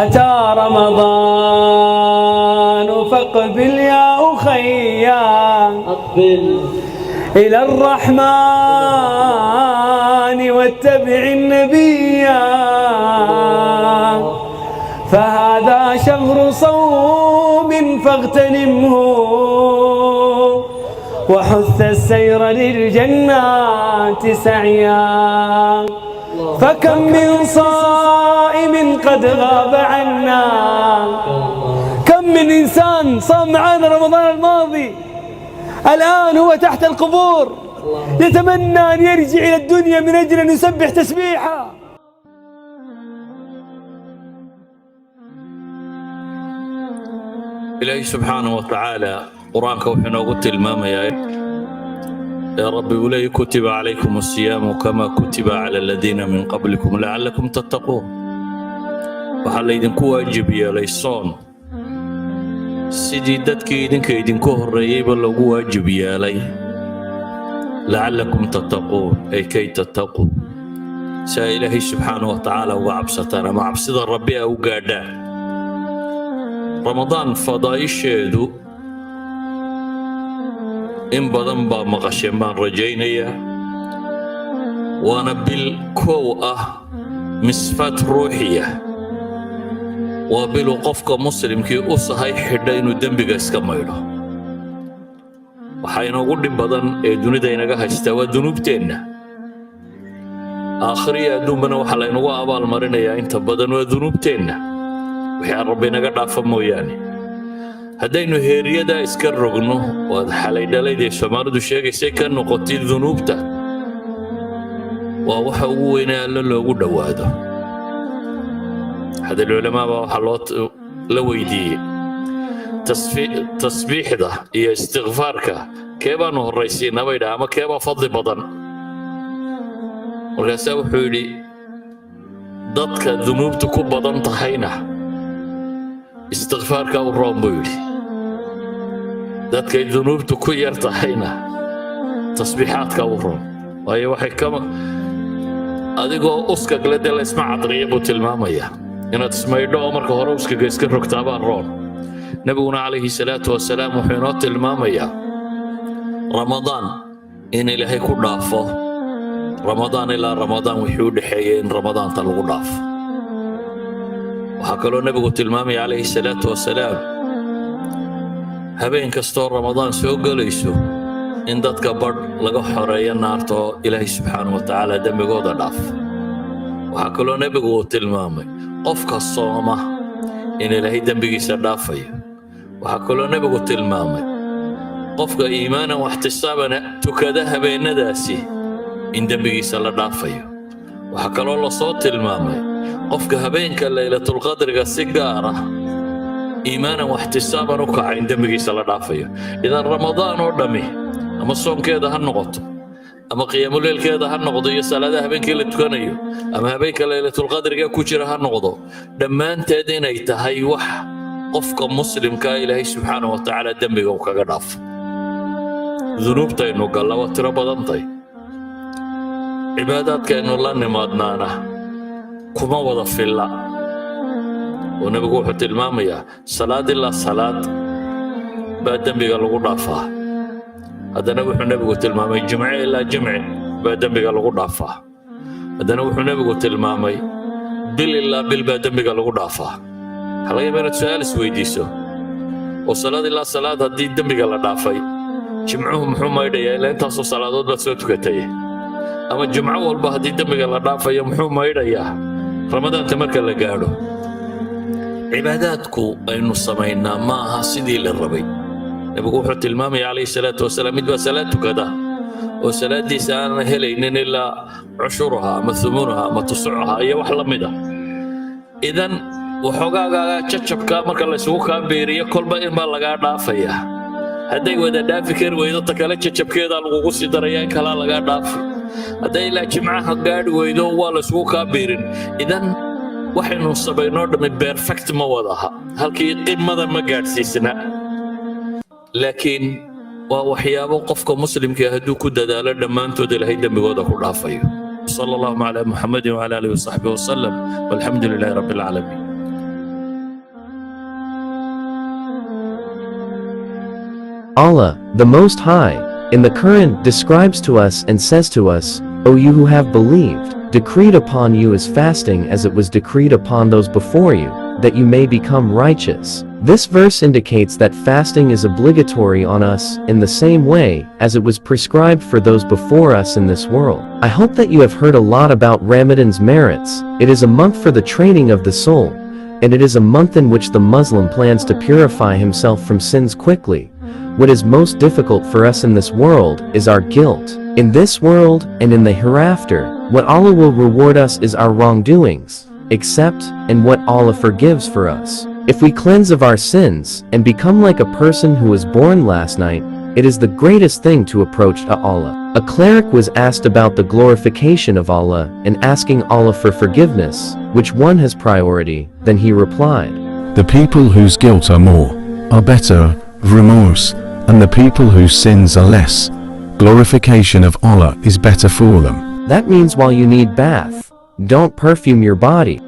أتى رمضان فاقبل يا أخيا أقبل إلى الرحمن واتبع النبي فهذا شهر صوم فاغتنمه وحث السير للجنات سعيا فكم من صائم قد غاب عنا كم من إنسان صام معنا رمضان الماضي الآن هو تحت القبور يتمنى أن يرجع إلى الدنيا من أجل أن يسبح تسبيحا. إلهي سبحانه وتعالى قرآنك وحنا قلت الماما يا ربي ولي كتب عليكم الصيام كما كتب على الذين من قبلكم لعلكم تتقون وحال إذنكو واجب يا ليصون سيدي دادكي إذنكو هريب اللغو واجب يا لي لعلكم تتقون أي كي تتقوا سإلهي سبحانه وتعالى وعبستنا مع عبسد الربي أو قادا رمضان فضايشيدو إن بدن با مقشن بان رجينيا وانا بالكوء مسفات روحية وبالوقفك مسلم كي أصحي حدين دنبغا اسكميلو وحين أقول بدن دوني دينغا هستوى ذنوبتين آخرية دومنا وحلين وابا المرينيا انت بدن وذنوبتين وحيان ربنا قد عفمو يعني haddaynu heeriyada iska rogno waad xalay dhalaydee Soomaalidu sheegaysay ka noqotay dunuubta waa waxa ugu weyn ee alla loogu dhawaado hada culimada waxa la weydiiyay tasbiixda iyo istighfaarka keebaan horeysiinaa bay dhaama keebaa fadli badan markaas wuxuu yiri dadka dunuubtu ku badan tahayna istighfaarka u roon buu yiri dadka dunuubtu ku yar tahayna tasbiixaadka u roon waayo waxay kama adigoo uska gladel isma cadriya buu tilmaamaya inaad ismaydho marka hore uskaga iska rogtaa baa roon nabiguna calayhi salaatu wasalaam wuxuu inoo tilmaamaya ramadaan in ilaahay ku dhaafo ramadaan ilaa ramadaan wuxuu u dhaxeeyay in ramadaanta lagu dhaafo waxaa kaloo nabigu tilmaamaya calayhi salaatu wasalaam habeen kastoo ramadaan soo galayso in dadka badh laga xoreeyo naarta oo ilaahay subxaanahu wa tacaala dembigooda dhaaf waxaa kaloo nabigu uu tilmaamay qofka sooma in ilaahay dembigiisa dhaafayo waxaa kaloo nabigu tilmaamay qofka iimaanan waxtisaabana tukada habeenadaasi in dembigiisa la dhaafayo waxaa kaloo la soo tilmaamay qofka habeenka laylatul qadriga si gaar ah iimaanan waxtisaaban u kaca in dembigiisa la dhaafayo idan ramadaan oo dhami ama soonkeeda ha noqoto ama qiyaamuleelkeeda ha noqdo iyo salaadaha habeenkii la tukanayo ama habeenka laylatul qadriga ku jira ha noqdo dhammaanteed inay tahay wax qofka muslimka ilaahay subxaanahu wa tacaala dembiga uu kaga dhaafo dunuubtaynu galla waa tiro badantay cibaadaadkaynu la nimaadnaana kuma wada filla ونبي وحده المامية صلاة إلا صلاة بعد دمبي قالوا قرافة هذا نبي النبي قلت المامي جمع إلا جمع بعد دمبي قالوا قرافة هذا نبي النبي قلت المامي بل إلا بل بعد دمبي قالوا قرافة هلا يبين سؤال سويديسو وصلاة إلا صلاة هذه دمبي قالوا قرافة جمعهم حما يدي إلا أنت أصل صلاة بس تكتيه أما جمعوا والبه هذه دمبي قالوا قرافة يوم حما يدي رمضان تمرك اللي قالوا عباداتكو أينو سمينا معها سيدي للربي نبقى وحد المامي عليه الصلاة والسلام مدبا صلاة كذا وصلاة دي سانا هلين إلا عشرها ما ثمنها ما تسعها أي وحلا مدى إذن وحقاقا تشتشب كامرك اللي سوكا بيريا كل ما إما لغا دافيا هدي وإذا دافكر وإذا تكالا تشتشب كذا الغوصي دريان كلا لغا دافي هدي لا جمعها قاد وإذا هو سوكا بيرين إذن waxaynu sabaynoo dhamay perfect ma wadaha halkii qimada ma gaadhsiisna laakiin waa waxyaabo qofka muslimka ah haduu ku dadaalo dhamaantood ilaahay dambigooda ku dhaafayo sallallahu alayhi muhammad wa ala alihi wa sahbihi wa sallam walhamdulillahi rabbil alamin Allah, the Most High, in the Quran describes to us and says to us, O you who have believed, decreed upon you is fasting as it was decreed upon those before you, that you may become righteous. This verse indicates that fasting is obligatory on us in the same way as it was prescribed for those before us in this world. I hope that you have heard a lot about Ramadan's merits. It is a month for the training of the soul, and it is a month in which the Muslim plans to purify himself from sins quickly. What is most difficult for us in this world is our guilt. In this world and in the hereafter, what Allah will reward us is our wrongdoings, except in what Allah forgives for us. If we cleanse of our sins and become like a person who was born last night, it is the greatest thing to approach to Allah. A cleric was asked about the glorification of Allah and asking Allah for forgiveness, which one has priority, then he replied, The people whose guilt are more, are better, remorse, and the people whose sins are less, glorification of Allah is better for them. That means while you need bath, don't perfume your body.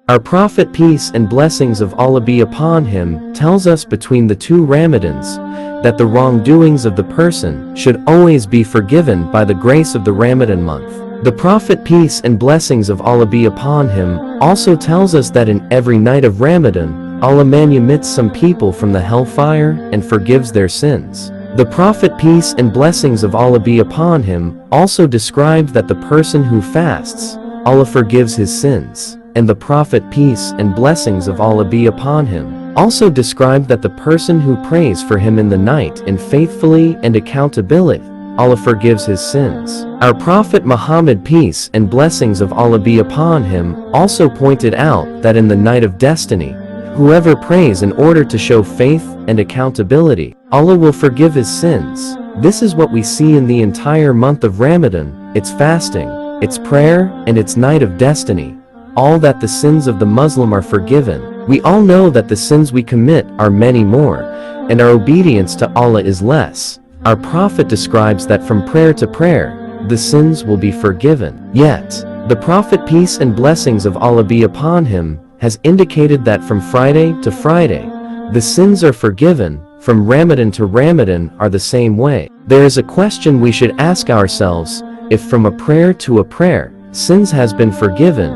Our Prophet, peace and blessings of Allah be upon him, tells us between the two Ramadans that the wrongdoings of the person should always be forgiven by the grace of the Ramadan month. The Prophet, peace and blessings of Allah be upon him, also tells us that in every night of Ramadan, Allah manumits some people from the hellfire and forgives their sins. The Prophet, peace and blessings of Allah be upon him, also describes that the person who fasts, Allah forgives his sins. And the Prophet, peace and blessings of Allah be upon him, also described that the person who prays for him in the night and faithfully and accountability, Allah forgives his sins. Our Prophet Muhammad, peace and blessings of Allah be upon him, also pointed out that in the night of destiny, whoever prays in order to show faith and accountability, Allah will forgive his sins. This is what we see in the entire month of Ramadan, its fasting, its prayer, and its night of destiny. All that the sins of the Muslim are forgiven. We all know that the sins we commit are many more, and our obedience to Allah is less. Our Prophet describes that from prayer to prayer, the sins will be forgiven. Yet, the Prophet, peace and blessings of Allah be upon him, has indicated that from Friday to Friday, the sins are forgiven, from Ramadan to Ramadan are the same way. There is a question we should ask ourselves, if from a prayer to a prayer, sins has been forgiven,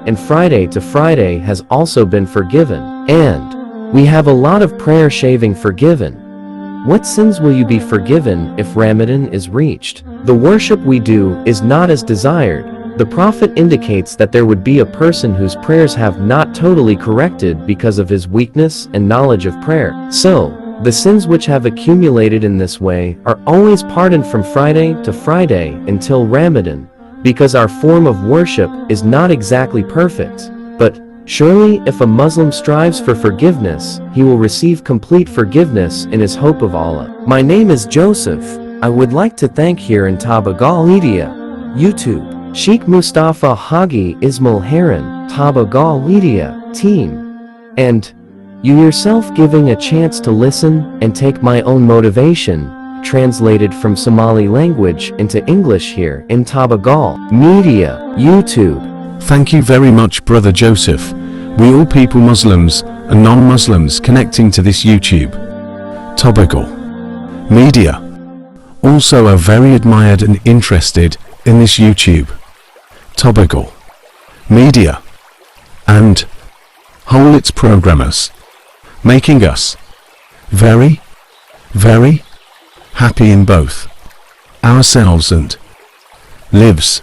and Friday to Friday has also been forgiven, and we have a lot of prayer shaving forgiven. What sins will you be forgiven if Ramadan is reached? The worship we do is not as desired. The Prophet indicates that there would be a person whose prayers have not totally corrected because of his weakness and knowledge of prayer. So, the sins which have accumulated in this way are always pardoned from Friday to Friday until Ramadan, because our form of worship is not exactly perfect. But surely if a Muslim strives for forgiveness, he will receive complete forgiveness in his hope of Allah. My name is Joseph. I would like to thank here in Taabagal Media, YouTube, Sheikh Mustafa Haji Ismail Harun, Taabagal Media team, and you yourself giving a chance to listen and take my own motivation, translated from Somali language into English here in Taabagal Media, YouTube. Thank you very much, Brother Joseph. We all people, Muslims and non-Muslims, connecting to this YouTube, Taabagal Media, also are very admired and interested in this YouTube, Taabagal Media, and whole its programmers, making us very, very happy in both ourselves and lives.